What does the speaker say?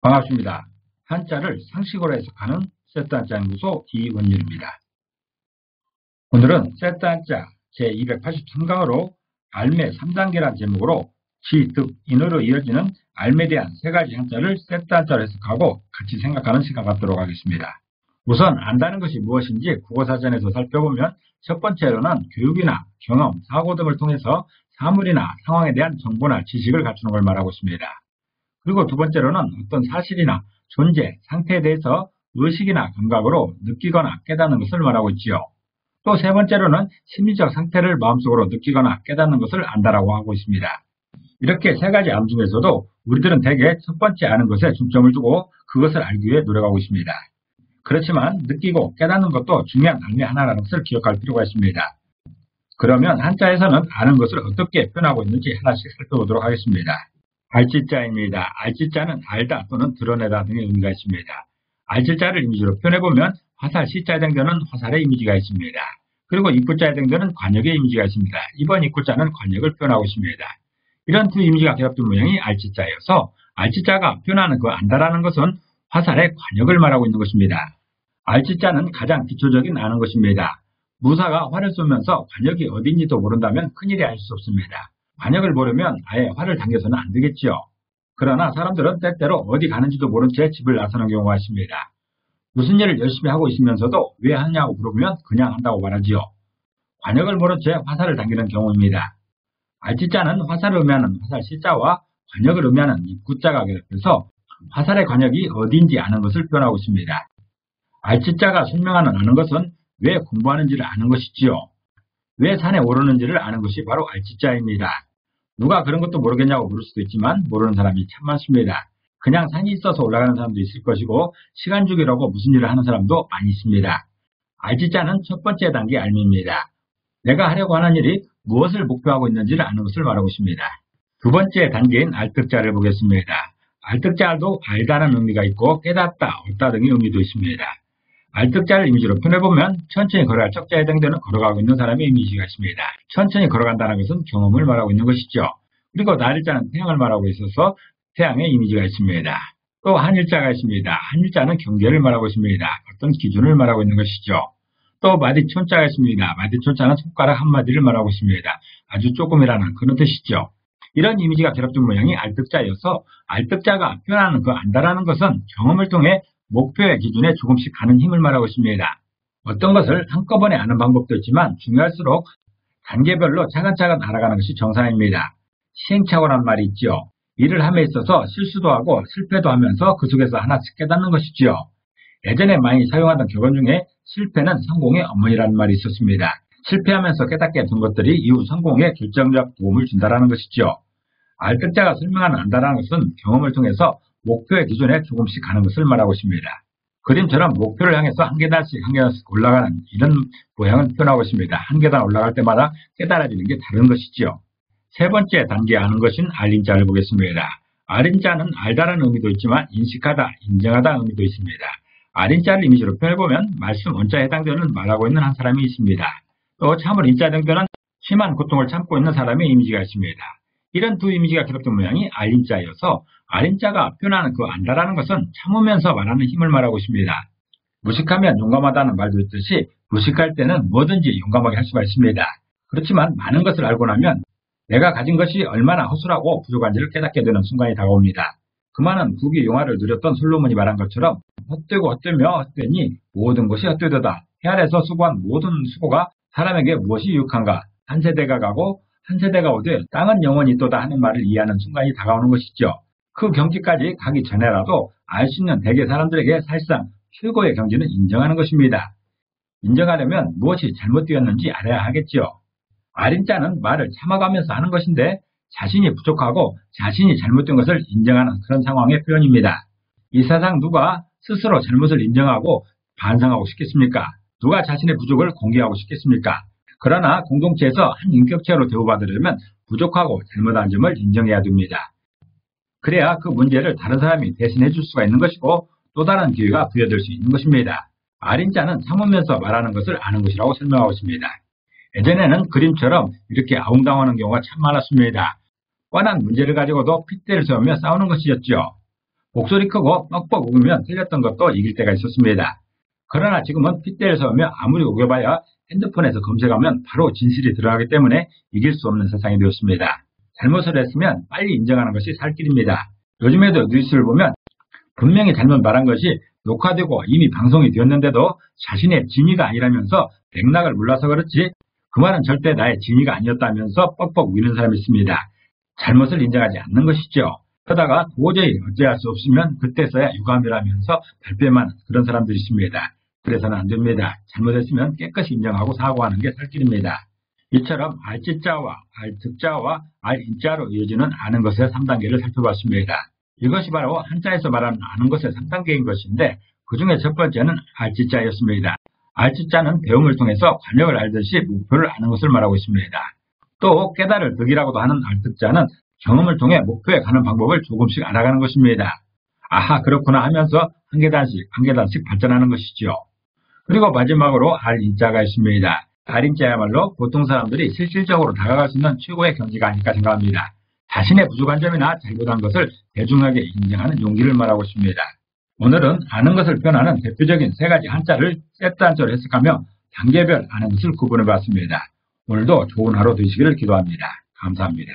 반갑습니다. 한자를 상식어로 해석하는 세트한자 연구소 이원율입니다. 오늘은 세트한자 제283강으로 알매 3단계란 제목으로 지, 득, 인으로 이어지는 알매에 대한 세 가지 한자를 세트한자로 해석하고 같이 생각하는 시간 갖도록 하겠습니다. 우선 안다는 것이 무엇인지 국어사전에서 살펴보면 첫 번째로는 교육이나 경험, 사고 등을 통해서 사물이나 상황에 대한 정보나 지식을 갖추는 걸 말하고 있습니다. 그리고 두 번째로는 어떤 사실이나 존재, 상태에 대해서 의식이나 감각으로 느끼거나 깨닫는 것을 말하고 있지요. 또 세 번째로는 심리적 상태를 마음속으로 느끼거나 깨닫는 것을 안다라고 하고 있습니다. 이렇게 세 가지 암 중에서도 우리들은 대개 첫 번째 아는 것에 중점을 두고 그것을 알기 위해 노력하고 있습니다. 그렇지만 느끼고 깨닫는 것도 중요한 알매 하나라는 것을 기억할 필요가 있습니다. 그러면 한자에서는 아는 것을 어떻게 표현하고 있는지 하나씩 살펴보도록 하겠습니다. 알지자입니다. 알지자는 알다 또는 드러내다 등의 의미가 있습니다. 알지자를 이미지로 표현해보면 화살 시자에 해당되는 화살의 이미지가 있습니다. 그리고 입구자에 해당되는 관역의 이미지가 있습니다. 이번 입구자는 관역을 표현하고 있습니다. 이런 두 이미지가 결합된 모양이 알지자여서 알지자가 표현하는 그 안다라는 것은 화살의 관역을 말하고 있는 것입니다. 알지자는 가장 기초적인 아는 것입니다. 무사가 활을 쏘면서 관역이 어딘지도 모른다면 큰일이 아닐 수 없습니다. 관역을 모르면 아예 활을 당겨서는 안 되겠지요. 그러나 사람들은 때때로 어디 가는지도 모른 채 집을 나서는 경우가 있습니다. 무슨 일을 열심히 하고 있으면서도 왜 하냐고 물어보면 그냥 한다고 말하지요. 관역을 모른 채 화살을 당기는 경우입니다. 알지자는 화살을 의미하는 화살 시자와 관역을 의미하는 입구자가 결합해서 화살의 관역이 어디인지 아는 것을 표현하고 있습니다. 알지자가 설명하는 아는 것은 왜 공부하는지를 아는 것이지요. 왜 산에 오르는지를 아는 것이 바로 알지자입니다. 누가 그런 것도 모르겠냐고 물을 수도 있지만 모르는 사람이 참 많습니다. 그냥 산이 있어서 올라가는 사람도 있을 것이고 시간 주기라고 무슨 일을 하는 사람도 많이 있습니다. 알지자는 첫 번째 단계 알미입니다. 내가 하려고 하는 일이 무엇을 목표하고 있는지를 아는 것을 말하고 있습니다. 두 번째 단계인 알득자를 보겠습니다. 알득자도 알다는 의미가 있고 깨닫다, 얻다 등의 의미도 있습니다. 알득자를 이미지로 표현해보면 천천히 걸어갈 적자에 해당되는 걸어가고 있는 사람의 이미지가 있습니다. 천천히 걸어간다는 것은 경험을 말하고 있는 것이죠. 그리고 날일자는 태양을 말하고 있어서 태양의 이미지가 있습니다. 또 한일자가 있습니다. 한일자는 경계를 말하고 있습니다. 어떤 기준을 말하고 있는 것이죠. 또 마디촌자가 있습니다. 마디촌자는 손가락 한마디를 말하고 있습니다. 아주 조금이라는 그런 뜻이죠. 이런 이미지가 결합된 모양이 알득자여서 알득자가 표현하는 그 안다라는 것은 경험을 통해 목표의 기준에 조금씩 가는 힘을 말하고 있습니다. 어떤 것을 한꺼번에 아는 방법도 있지만 중요할수록 단계별로 차근차근 알아가는 것이 정상입니다. 시행착오란 말이 있지요. 일을 함에 있어서 실수도 하고 실패도 하면서 그 속에서 하나씩 깨닫는 것이지요. 예전에 많이 사용하던 격언 중에 실패는 성공의 어머니라는 말이 있었습니다. 실패하면서 깨닫게 된 것들이 이후 성공에 결정적 도움을 준다는 것이지요. 알뜰자가 설명하는 안다라는 것은 경험을 통해서 목표의 기준에 조금씩 가는 것을 말하고 있습니다. 그림처럼 목표를 향해서 한 계단씩 한 계단씩 올라가는 이런 모양을 표현하고 있습니다. 한 계단 올라갈 때마다 깨달아지는 게 다른 것이지요. 세 번째 단계 아는 것인 알인자를 보겠습니다. 알인자는 알다라는 의미도 있지만 인식하다, 인정하다 의미도 있습니다. 알인자를 이미지로 표현해보면 말씀 원자에 해당되는 말하고 있는 한 사람이 있습니다. 또 참을 인자에 해당되는 심한 고통을 참고 있는 사람의 이미지가 있습니다. 이런 두 이미지가 결합된 모양이 알인자여서 알인자가 표현하는 그 안다라는 것은 참으면서 말하는 힘을 말하고 있습니다. 무식하면 용감하다는 말도 있듯이 무식할 때는 뭐든지 용감하게 할 수가 있습니다. 그렇지만 많은 것을 알고 나면 내가 가진 것이 얼마나 허술하고 부족한지를 깨닫게 되는 순간이 다가옵니다. 그 많은 부귀 영화를 누렸던 솔로몬이 말한 것처럼 헛되고 헛되며 헛되니 모든 것이 헛되도다. 해 아래서 수고한 모든 수고가 사람에게 무엇이 유익한가. 한 세대가 가고 한 세대가 오되 땅은 영원히 있도다 하는 말을 이해하는 순간이 다가오는 것이죠. 그 경지까지 가기 전에라도 알 수 있는 대개 사람들에게 사실상 최고의 경지는 인정하는 것입니다. 인정하려면 무엇이 잘못되었는지 알아야 하겠지요. 알인자는 말을 참아가면서 하는 것인데 자신이 부족하고 자신이 잘못된 것을 인정하는 그런 상황의 표현입니다. 이 세상 누가 스스로 잘못을 인정하고 반성하고 싶겠습니까? 누가 자신의 부족을 공개하고 싶겠습니까? 그러나 공동체에서 한 인격체로 대우받으려면 부족하고 잘못한 점을 인정해야 됩니다. 그래야 그 문제를 다른 사람이 대신해 줄 수가 있는 것이고 또 다른 기회가 부여될 수 있는 것입니다. 알인자는 참으면서 말하는 것을 아는 것이라고 설명하고 있습니다. 예전에는 그림처럼 이렇게 아웅당하는 경우가 참 많았습니다. 뻔한 문제를 가지고도 핏대를 세우며 싸우는 것이었죠. 목소리 크고 뻑뻑 우기면 틀렸던 것도 이길 때가 있었습니다. 그러나 지금은 핏대를 세우며 아무리 우겨봐야 핸드폰에서 검색하면 바로 진실이 드러나기 때문에 이길 수 없는 세상이 되었습니다. 잘못을 했으면 빨리 인정하는 것이 살 길입니다. 요즘에도 뉴스를 보면 분명히 잘못 말한 것이 녹화되고 이미 방송이 되었는데도 자신의 진위가 아니라면서 맥락을 몰라서 그렇지 그 말은 절대 나의 진위가 아니었다면서 뻑뻑 우기는 사람이 있습니다. 잘못을 인정하지 않는 것이죠. 그러다가 도저히 어찌할 수 없으면 그때서야 유감이라면서 발뺌하는 그런 사람들이 있습니다. 그래서는 안 됩니다. 잘못했으면 깨끗이 인정하고 사과하는 게 살 길입니다. 이처럼 알찌자와 알특자와 알인자로 이어지는 아는 것의 3단계를 살펴봤습니다. 이것이 바로 한자에서 말하는 아는 것의 3단계인 것인데 그 중에 첫 번째는 알찌자였습니다. 알찌자는 배움을 통해서 관역을 알듯이 목표를 아는 것을 말하고 있습니다. 또 깨달을 득이라고도 하는 알특자는 경험을 통해 목표에 가는 방법을 조금씩 알아가는 것입니다. 아하 그렇구나 하면서 한 계단씩 발전하는 것이죠. 그리고 마지막으로 알인자가 있습니다. 알인자야말로 보통 사람들이 실질적으로 다가갈 수 있는 최고의 경지가 아닐까 생각합니다. 자신의 부족한 점이나 잘못한 것을 대중하게 인정하는 용기를 말하고 있습니다. 오늘은 아는 것을 표현하는 대표적인 3가지 한자를 세트 한자로 해석하며 단계별 아는 것을 구분해 봤습니다. 오늘도 좋은 하루 되시기를 기도합니다. 감사합니다.